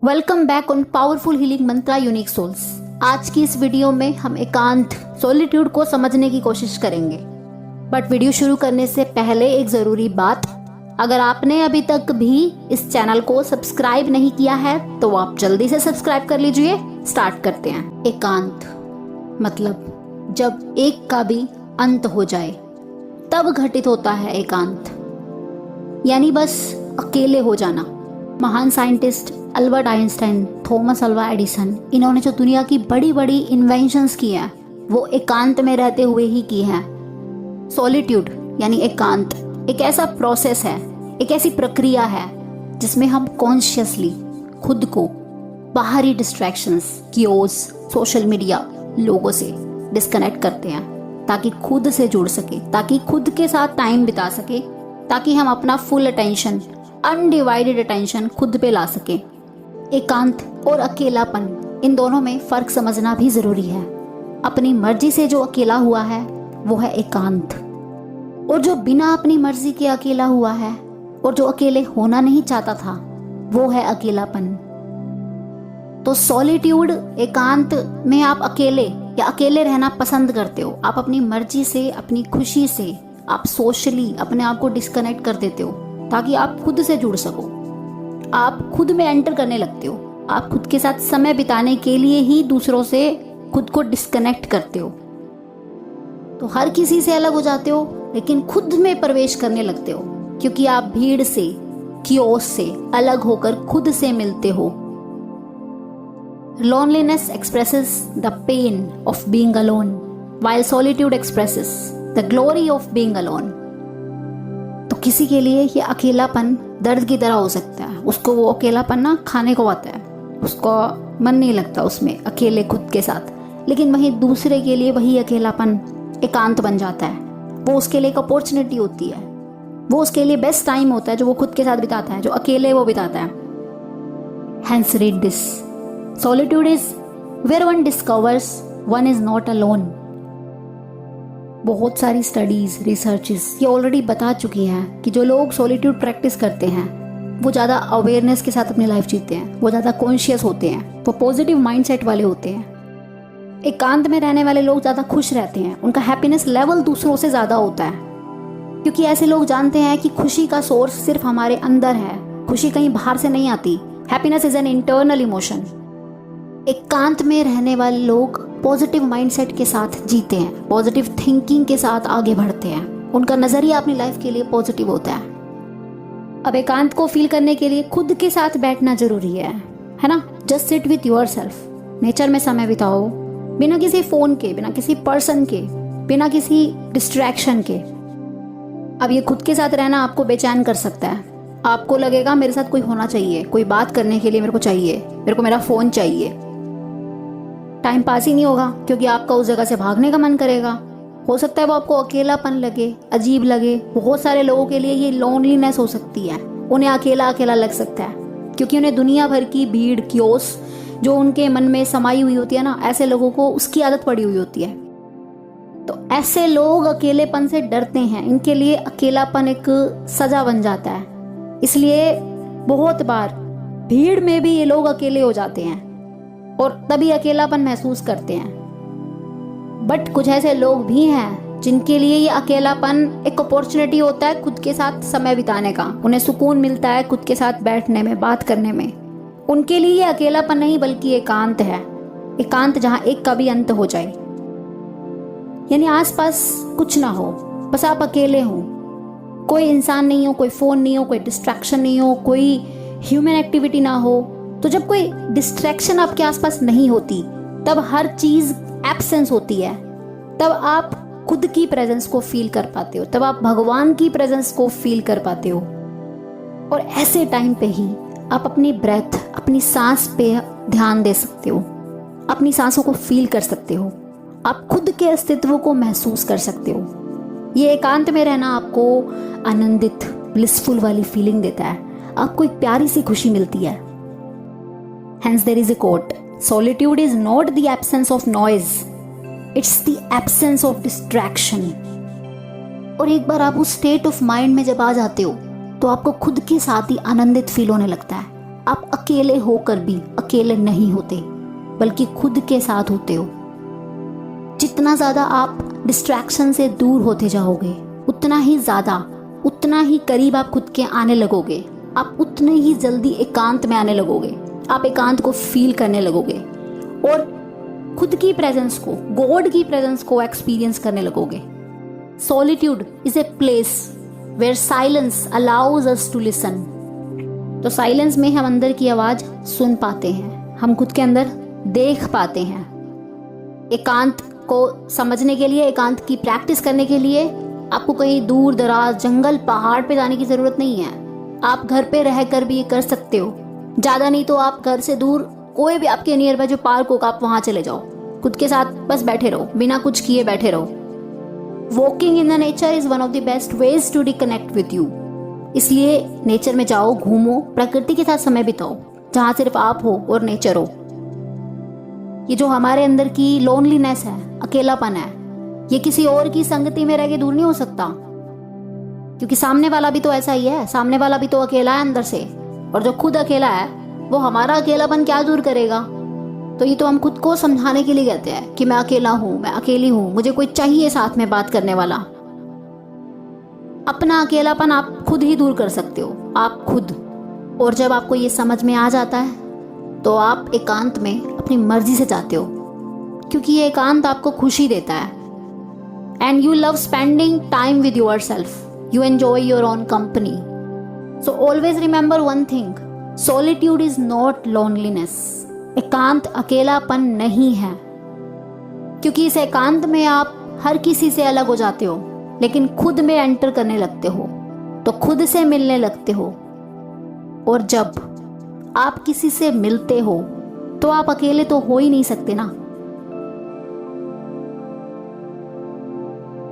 Welcome back on powerful healing mantra unique souls. आज की इस वीडियो में हम एकांत सॉलिट्यूड को समझने की कोशिश करेंगे। बट वीडियो शुरू करने से पहले एक ज़रूरी बात, अगर आपने अभी तक भी इस चैनल को सब्सक्राइब नहीं किया है तो आप जल्दी से सब्सक्राइब कर लीजिए। स्टार्ट करते हैं। एकांत मतलब जब एक का भी अंत हो जाए तब घटित होता है एकांत, यानी बस अकेले हो जाना। महान scientist Albert Einstein, Thomas Alva Edison, इन्होंने जो दुनिया की बड़ी बड़ी इन्वेंशंस की हैं वो एकांत में रहते हुए ही की हैं। सॉलिट्यूड यानी एकांत एक ऐसा प्रोसेस है, एक ऐसी प्रक्रिया है जिसमें हम कॉन्शियसली खुद को बाहरी डिस्ट्रैक्शंस, कियोस, सोशल मीडिया, लोगों से डिस्कनेक्ट करते हैं ताकि खुद से जुड़ सके, ताकि खुद के साथ टाइम बिता सके, ताकि हम अपना फुल अटेंशन, अनडिवाइडेड अटेंशन खुद पे ला सके। एकांत और अकेलापन, इन दोनों में फर्क समझना भी जरूरी है। अपनी मर्जी से जो अकेला हुआ है वो है एकांत, और जो बिना अपनी मर्जी के अकेला हुआ है और जो अकेले होना नहीं चाहता था वो है अकेलापन। तो सॉलिट्यूड, एकांत में आप अकेले या अकेले रहना पसंद करते हो। आप अपनी मर्जी से, अपनी खुशी से, आप सोशली अपने आप को डिस्कनेक्ट कर देते हो ताकि आप खुद से जुड़ सको। आप खुद में एंटर करने लगते हो। आप खुद के साथ समय बिताने के लिए ही दूसरों से खुद को डिस्कनेक्ट करते हो। तो हर किसी से अलग हो जाते हो, लेकिन खुद में प्रवेश करने लगते हो, क्योंकि आप भीड़ से, कियोस से अलग होकर खुद से मिलते हो। Loneliness expresses the pain of being alone, while solitude expresses the glory of being alone। तो किसी के लिए ये अकेलापन दर्द की तरह हो सकता है। उसको वो अकेलापन ना खाने को आता है, उसको मन नहीं लगता उसमें अकेले खुद के साथ। लेकिन वहीं दूसरे के लिए वही अकेलापन एकांत बन जाता है। वो उसके लिए एक अपॉर्चुनिटी होती है, वो उसके लिए बेस्ट टाइम होता है जो वो खुद के साथ बिताता है, जो अकेले वो बिताता है। Hence read this. Solitude is where one discovers one is not alone। बहुत सारी स्टडीज, रिसर्चेस ये ऑलरेडी बता चुकी हैं कि जो लोग सॉलिट्यूड प्रैक्टिस करते हैं वो ज़्यादा अवेयरनेस के साथ अपनी लाइफ जीते हैं, वो ज़्यादा कॉन्शियस होते हैं, वो पॉजिटिव माइंडसेट वाले होते हैं। एकांत में रहने वाले लोग ज़्यादा खुश रहते हैं, उनका हैप्पीनेस लेवल दूसरों से ज़्यादा होता है, क्योंकि ऐसे लोग जानते हैं कि खुशी का सोर्स सिर्फ हमारे अंदर है, खुशी कहीं बाहर से नहीं आती। Happiness is an internal emotion. एकांत में रहने वाले लोग पॉजिटिव माइंडसेट के साथ जीते हैं, पॉजिटिव थिंकिंग के साथ आगे बढ़ते हैं, उनका नजरिया अपनी लाइफ के लिए पॉजिटिव होता है। अब एकांत को फील करने के लिए खुद के साथ बैठना जरूरी है ना। Just sit with yourself, nature में समय बिताओ, बिना किसी फोन के, बिना किसी पर्सन के, बिना किसी डिस्ट्रैक्शन के। अब ये खुद के साथ रहना आपको बेचैन कर सकता है। आपको लगेगा मेरे साथ कोई होना चाहिए, कोई बात करने के लिए मेरे को चाहिए, मेरे को मेरा फोन चाहिए। टाइम पास ही नहीं होगा, क्योंकि आपका उस जगह से भागने का मन करेगा। हो सकता है वो आपको अकेलापन लगे, अजीब लगे। बहुत सारे लोगों के लिए ये लोनलीनेस हो सकती है, उन्हें अकेला अकेला लग सकता है, क्योंकि उन्हें दुनिया भर की भीड़, कियोस जो उनके मन में समाई हुई होती है ना, ऐसे लोगों को उसकी आदत पड़ी हुई होती है। तो ऐसे लोग अकेलेपन से डरते हैं, इनके लिए अकेलापन एक सजा बन जाता है। इसलिए बहुत बार भीड़ में भी ये लोग अकेले हो जाते हैं और तभी अकेलापन महसूस करते हैं। बट कुछ ऐसे लोग भी हैं जिनके लिए ये अकेलापन एक अपॉर्चुनिटी होता है खुद के साथ समय बिताने का। उन्हें सुकून मिलता है खुद के साथ बैठने में, बात करने में। उनके लिए ये अकेलापन नहीं बल्कि एकांत है। एकांत जहाँ एक का भी अंत हो जाए, यानी आसपास कुछ ना हो, बस आप अकेले हो, कोई इंसान नहीं हो, कोई फोन नहीं हो, कोई डिस्ट्रैक्शन नहीं हो, कोई ह्यूमन एक्टिविटी ना हो। तो जब कोई डिस्ट्रैक्शन आपके आसपास नहीं होती तब हर चीज एब्सेंस होती है, तब आप खुद की प्रेजेंस को फील कर पाते हो, तब आप भगवान की प्रेजेंस को फील कर पाते हो। और ऐसे टाइम पे ही आप अपनी ब्रेथ, अपनी सांस पे ध्यान दे सकते हो, अपनी सांसों को फील कर सकते हो, आप खुद के अस्तित्व को महसूस कर सकते हो। ये एकांत में रहना आपको आनंदित, ब्लिसफुल वाली फीलिंग देता है, आपको एक प्यारी सी खुशी मिलती है। Hence there is a quote, solitude is not the absence of noise, it's the absence of distraction। और एक बार आप उस स्टेट ऑफ माइंड में जब आ जाते हो तो आपको खुद के साथ ही आनंदित फील होने लगता है। आप अकेले होकर भी अकेले नहीं होते, बल्कि खुद के साथ होते हो। जितना ज़्यादा आप डिस्ट्रैक्शन से दूर होते जाओगे, उतना ही ज़्यादा, उतना ही करीब आप खुद के आने लगोगे। आप उतने ही जल्दी एकांत में आने लगोगे। आप एकांत को फील करने लगोगे और खुद की प्रेजेंस को, गॉड की प्रेजेंस को एक्सपीरियंस करने लगोगे। Solitude is a place where silence allows us to listen. तो साइलेंस में हम अंदर की आवाज सुन पाते हैं, हम खुद के अंदर देख पाते हैं। एकांत को समझने के लिए, एकांत की प्रैक्टिस करने के लिए आपको कहीं दूर दराज जंगल पहाड़ पे जाने की जरूरत नहीं है। आप घर पे रहकर भी ये कर सकते हो। ज्यादा नहीं तो आप घर से दूर कोई भी आपके नियर बाय जो पार्क होगा, आप वहां चले जाओ। खुद के साथ बस बैठे रहो, बिना कुछ किए बैठे रहो। Walking in the nature is one of the best ways to reconnect with you. इसलिए नेचर में जाओ, घूमो, प्रकृति के साथ समय बिताओ, जहां सिर्फ आप हो और नेचर हो। ये जो हमारे अंदर की लोनलीनेस है, अकेलापन है, ये किसी और की संगति में रह के दूर नहीं हो सकता, क्योंकि सामने वाला भी तो ऐसा ही है। सामने वाला भी तो अकेला है अंदर से, और जो खुद अकेला है वो हमारा अकेलापन क्या दूर करेगा। तो ये तो हम खुद को समझाने के लिए कहते हैं कि मैं अकेला हूं, मैं अकेली हूं, मुझे कोई चाहिए साथ में बात करने वाला। अपना अकेलापन आप खुद ही दूर कर सकते हो, आप खुद। और जब आपको ये समझ में आ जाता है तो आप एकांत में अपनी मर्जी से जाते हो, क्योंकि ये एकांत आपको खुशी देता है। And you love spending time with your self, you enjoy your own company. So always remember one thing, solitude is not loneliness. एकांत अकेलापन नहीं है, क्योंकि इस एकांत में आप हर किसी से अलग हो जाते हो, लेकिन खुद में एंटर करने लगते हो, तो खुद से मिलने लगते हो। और जब आप किसी से मिलते हो तो आप अकेले तो हो ही नहीं सकते ना।